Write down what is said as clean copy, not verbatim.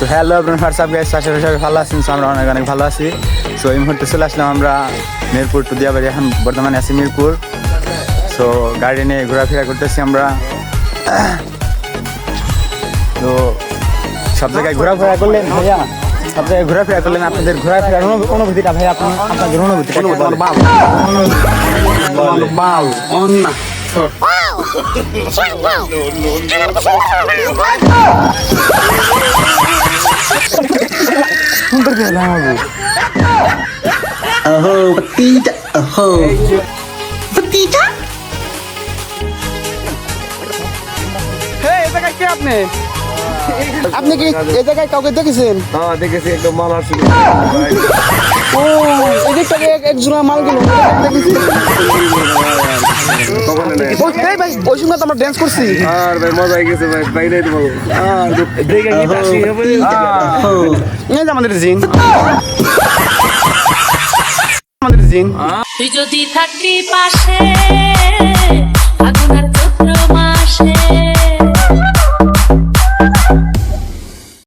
So hello আপনার WhatsApp guys, আশা করি সবাই ভালো আছেন। সো আমরা অনেক অনেক ভালো আছি। সো এই মুহূর্তে চলে আসলাম আমরা মিরপুর টু দিয়াবাড়ি, এখন বর্তমানে আছি মিরপুর। সো গাড়ি নিয়ে ঘোরাফেরা করতেছি আমরা। তো সব জায়গায় ঘোরাফেরা করলেন ভাইয়া, সব জায়গায় ঘোরাফেরা করলেন, আপনাদের ঘোরাফেরার অনুভূতিটা ভাই, আপনাদের অনুভূতিটা কি বলেন? अहो भतीजा अहो भतीजा আপনি কি এই জায়গায় কাউকে দেখেছেন? হ্যাঁ দেখেছি, একদম মাল আসছিল। ও এদিক থেকে একজন মাল গেল দেখেছি। এই ভাই ওই সময় তো আমরা ড্যান্স করছি। আর ভাই মজা হয়ে গেছে ভাই, বাইরে দেবো। এই যে আমাদের জিন, আমাদের জিন তুই যদি থাকবি পাশে